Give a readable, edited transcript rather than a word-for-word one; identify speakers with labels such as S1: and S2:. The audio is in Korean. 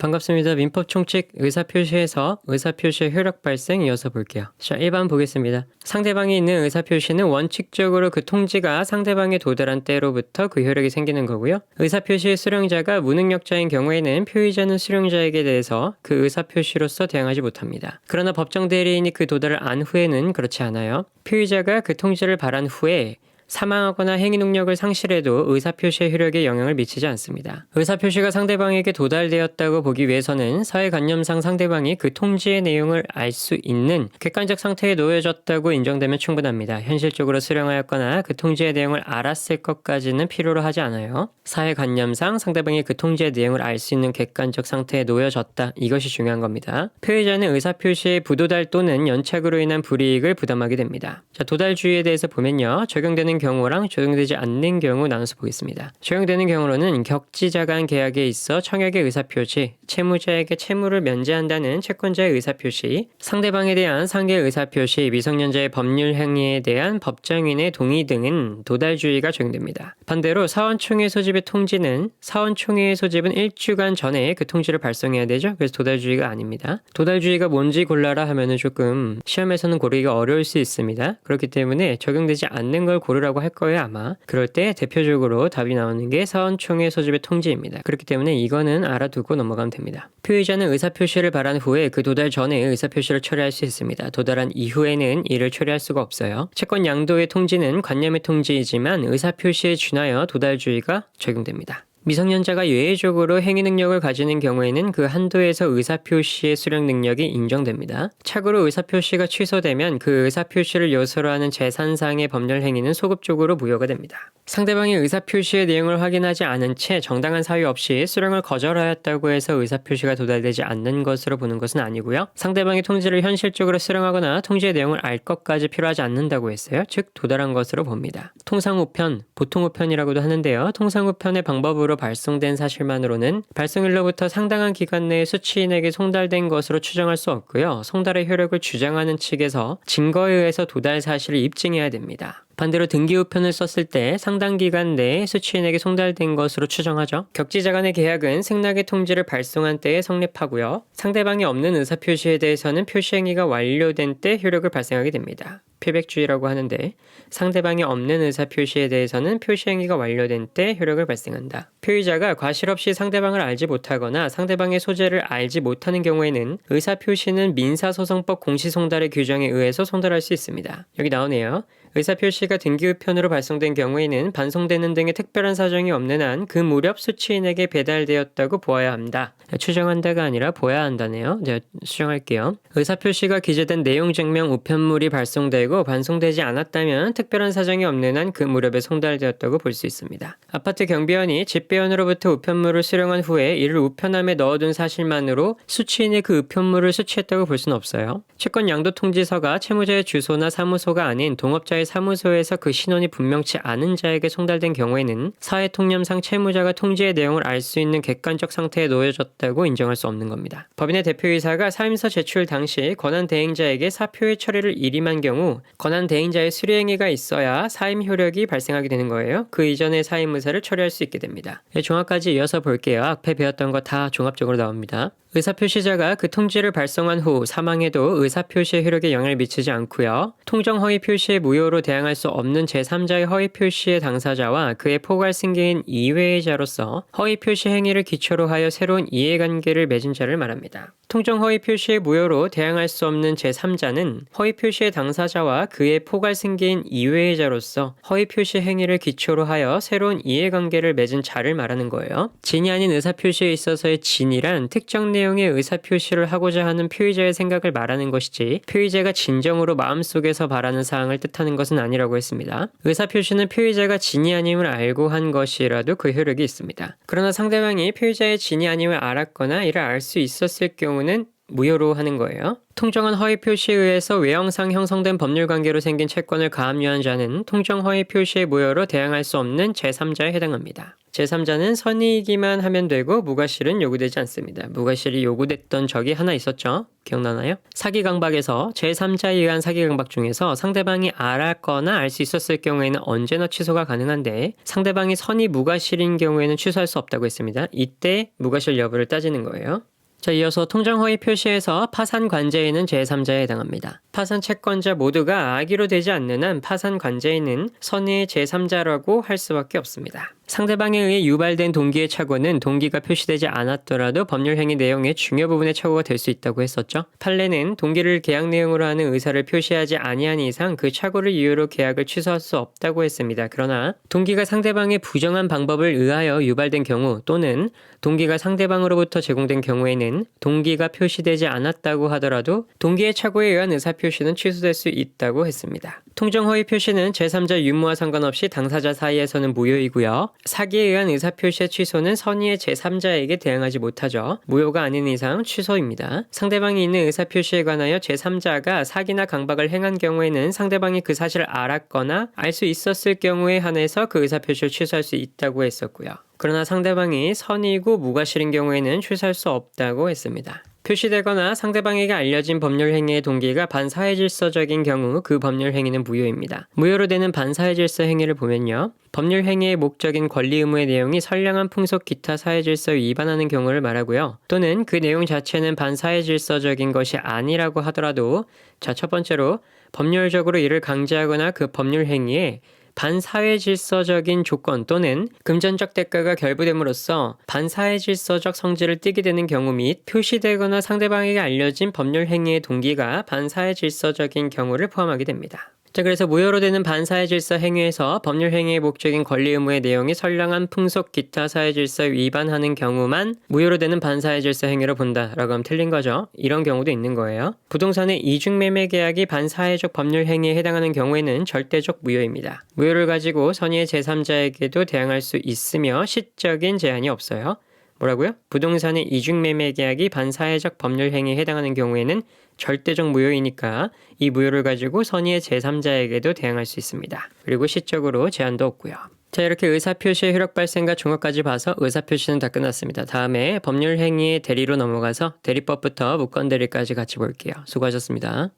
S1: 반갑습니다. 민법 총칙 의사표시에서 의사표시의 효력 발생 이어서 볼게요. 자, 1번 보겠습니다. 상대방이 있는 의사표시는 원칙적으로 그 통지가 상대방에 도달한 때로부터 그 효력이 생기는 거고요. 의사표시의 수령자가 무능력자인 경우에는 표의자는 수령자에게 대해서 그 의사표시로서 대항하지 못합니다. 그러나 법정 대리인이 그 도달을 안 후에는 그렇지 않아요. 표의자가 그 통지를 발한 후에 사망하거나 행위 능력을 상실해도 의사표시의 효력에 영향을 미치지 않습니다. 의사표시가 상대방에게 도달되었다고 보기 위해서는 사회관념상 상대방이 그 통지의 내용을 알 수 있는 객관적 상태에 놓여졌다고 인정되면 충분합니다. 현실적으로 수령하였거나 그 통지의 내용을 알았을 것까지는 필요로 하지 않아요. 사회관념상 상대방이 그 통지의 내용을 알 수 있는 객관적 상태에 놓여졌다. 이것이 중요한 겁니다. 표의자는 의사표시의 부도달 또는 연착으로 인한 불이익을 부담하게 됩니다. 자, 도달주의에 대해서 보면요. 적용되는 경우랑 적용되지 않는 경우 나눠서 보겠습니다. 적용되는 경우로는 격지자 간 계약에 있어 청약의 의사표시, 채무자에게 채무를 면제한다는 채권자의 의사표시, 상대방에 대한 상계의 의사표시, 미성년자의 법률 행위에 대한 법정인의 동의 등은 도달주의가 적용됩니다. 반대로 사원총회 소집의 통지는 사원총회의 소집은 1주간 전에 그 통지를 발송해야 되죠. 그래서 도달주의가 아닙니다. 도달주의가 뭔지 골라라 하면은 조금 시험에서는 고르기가 어려울 수 있습니다. 그렇기 때문에 적용되지 않는 걸 고르라고 할 거예요, 아마. 그럴 때 대표적으로 답이 나오는 게 사원총회 소집의 통지입니다. 그렇기 때문에 이거는 알아두고 넘어가면 됩니다. 표의자는 의사표시를 발한 후에 그 도달 전에 의사표시를 처리할 수 있습니다. 도달한 이후에는 이를 처리할 수가 없어요. 채권 양도의 통지는 관념의 통지이지만 의사표시에 준하여 도달주의가 적용됩니다. 미성년자가 예외적으로 행위 능력을 가지는 경우에는 그 한도에서 의사표시의 수령 능력이 인정됩니다. 착오로 의사표시가 취소되면 그 의사표시를 요소로 하는 제3상의 법률 행위는 소급적으로 무효가 됩니다. 상대방이 의사표시의 내용을 확인하지 않은 채 정당한 사유 없이 수령을 거절하였다고 해서 의사표시가 도달되지 않는 것으로 보는 것은 아니고요. 상대방이 통지를 현실적으로 수령하거나 통지의 내용을 알 것까지 필요하지 않는다고 했어요. 즉 도달한 것으로 봅니다. 통상우편, 보통우편이라고도 하는데요. 통상우편의 방법으로 발송된 사실만으로는 발송일로부터 상당한 기간 내에 수취인에게 송달된 것으로 추정할 수 없고요. 송달의 효력을 주장하는 측에서 증거에 의해서 도달 사실을 입증해야 됩니다. 반대로 등기우편을 썼을 때 상당 기간 내에 수취인에게 송달된 것으로 추정하죠. 격지자 간의 계약은 승낙의 통지를 발송한 때에 성립하고요. 상대방이 없는 의사표시에 대해서는 표시행위가 완료된 때 효력을 발생하게 됩니다. 표백주의라고 하는데 상대방이 없는 의사표시에 대해서는 표시행위가 완료된 때 효력을 발생한다. 표의자가 과실 없이 상대방을 알지 못하거나 상대방의 소재를 알지 못하는 경우에는 의사표시는 민사소송법 공시송달의 규정에 의해서 송달할 수 있습니다. 여기 나오네요. 의사표시가 등기우편으로 발송된 경우에는 반송되는 등의 특별한 사정이 없는 한 그 무렵 수취인에게 배달되었다고 보아야 합니다. 추정한다가 아니라 보아야 한다네요. 제가 수정할게요. 의사표시가 기재된 내용 증명 우편물이 발송되고 반송되지 않았다면 특별한 사정이 없는 한 그 무렵에 송달되었다고 볼 수 있습니다. 아파트 경비원이 집배원으로부터 우편물을 수령한 후에 이를 우편함에 넣어둔 사실만으로 수취인이 그 우편물을 수취했다고 볼 수는 없어요. 채권 양도 통지서가 채무자의 주소나 사무소가 아닌 동업자의 사무소에서 그 신원이 분명치 않은 자에게 송달된 경우에는 사회통념상 채무자가 통지의 내용을 알 수 있는 객관적 상태에 놓여졌다고 인정할 수 없는 겁니다. 법인의 대표이사가 사임서 제출 당시 권한대행자에게 사표의 처리를 일임한 경우 권한대행자의 수리행위가 있어야 사임 효력이 발생하게 되는 거예요. 그 이전에 사임의사를 처리할 수 있게 됩니다. 종합까지 이어서 볼게요. 앞에 배웠던 거 다 종합적으로 나옵니다. 의사표시자가 그 통지를 발송한 후 사망해도 의사표시의 효력에 영향을 미치지 않고요. 통정허위 표시의 무효로 대항할 수 없는 제3자의 허위 표시의 당사자와 그의 포괄 승계인 이외의 자로서 허위 표시 행위를 기초로 하여 새로운 이해관계를 맺은 자를 말합니다. 통정허위 표시의 무효로 대항할 수 없는 제3자는 허위 표시의 당사자와 그의 포괄 승계인 이외의 자로서 허위 표시 행위를 기초로 하여 새로운 이해관계를 맺은 자를 말하는 거예요. 진이 아닌 의사표시에 있어서의 진이란 특정 내용의 의사표시를 하고자 하는 표의자의 생각을 말하는 것이지 표의자가 진정으로 마음속에서 바라는 사항을 뜻하는 것은 아니라고 했습니다. 의사표시는 표의자가 진이 아님을 알고 한 것이라도 그 효력이 있습니다. 그러나 상대방이 표의자의 진이 아님을 알았거나 이를 알 수 있었을 경우는 무효로 하는 거예요. 통정한 허위 표시에 의해서 외형상 형성된 법률 관계로 생긴 채권을 가압류한 자는 통정 허위 표시의 무효로 대항할 수 없는 제3자에 해당합니다. 제3자는 선의이기만 하면 되고 무과실은 요구되지 않습니다. 무과실이 요구됐던 적이 하나 있었죠? 기억나나요? 사기강박에서 제3자에 의한 사기강박 중에서 상대방이 알았거나 알 수 있었을 경우에는 언제나 취소가 가능한데 상대방이 선의 무과실인 경우에는 취소할 수 없다고 했습니다. 이때 무과실 여부를 따지는 거예요. 자, 이어서 통정허위 표시에서 파산 관제인은 제3자에 해당합니다. 파산 채권자 모두가 악의로 되지 않는 한 파산 관제인은 선의의 제3자라고 할 수밖에 없습니다. 상대방에 의해 유발된 동기의 착오는 동기가 표시되지 않았더라도 법률 행위 내용의 중요 부분의 착오가 될 수 있다고 했었죠. 판례는 동기를 계약 내용으로 하는 의사를 표시하지 아니한 이상 그 착오를 이유로 계약을 취소할 수 없다고 했습니다. 그러나 동기가 상대방의 부정한 방법을 의하여 유발된 경우 또는 동기가 상대방으로부터 제공된 경우에는 동기가 표시되지 않았다고 하더라도 동기의 착오에 의한 의사표시는 취소될 수 있다고 했습니다. 통정허위 표시는 제3자 유무와 상관없이 당사자 사이에서는 무효이고요. 사기에 의한 의사표시의 취소는 선의의 제3자에게 대항하지 못하죠. 무효가 아닌 이상 취소입니다. 상대방이 있는 의사표시에 관하여 제3자가 사기나 강박을 행한 경우에는 상대방이 그 사실을 알았거나 알 수 있었을 경우에 한해서 그 의사표시를 취소할 수 있다고 했었고요. 그러나 상대방이 선의이고 무과실인 경우에는 취소할 수 없다고 했습니다. 표시되거나 상대방에게 알려진 법률 행위의 동기가 반사회질서적인 경우 그 법률 행위는 무효입니다. 무효로 되는 반사회질서 행위를 보면요. 법률 행위의 목적인 권리 의무의 내용이 선량한 풍속 기타 사회질서에 위반하는 경우를 말하고요. 또는 그 내용 자체는 반사회질서적인 것이 아니라고 하더라도 자, 첫 번째로 법률적으로 이를 강제하거나 그 법률 행위에 반사회질서적인 조건 또는 금전적 대가가 결부됨으로써 반사회질서적 성질을 띠게 되는 경우 및 표시되거나 상대방에게 알려진 법률 행위의 동기가 반사회질서적인 경우를 포함하게 됩니다. 자, 그래서 무효로 되는 반사회질서 행위에서 법률 행위의 목적인 권리 의무의 내용이 선량한 풍속 기타 사회질서에 위반하는 경우만 무효로 되는 반사회질서 행위로 본다라고 하면 틀린 거죠. 이런 경우도 있는 거예요. 부동산의 이중매매 계약이 반사회적 법률 행위에 해당하는 경우에는 절대적 무효입니다. 무효를 가지고 선의의 제3자에게도 대항할 수 있으며 시적인 제한이 없어요. 뭐라고요? 부동산의 이중매매 계약이 반사회적 법률 행위에 해당하는 경우에는 절대적 무효이니까 이 무효를 가지고 선의의 제3자에게도 대항할 수 있습니다. 그리고 시적으로 제한도 없고요. 자, 이렇게 의사표시의 효력 발생과 종합까지 봐서 의사표시는 다 끝났습니다. 다음에 법률 행위의 대리로 넘어가서 대리법부터 무건대리까지 같이 볼게요. 수고하셨습니다.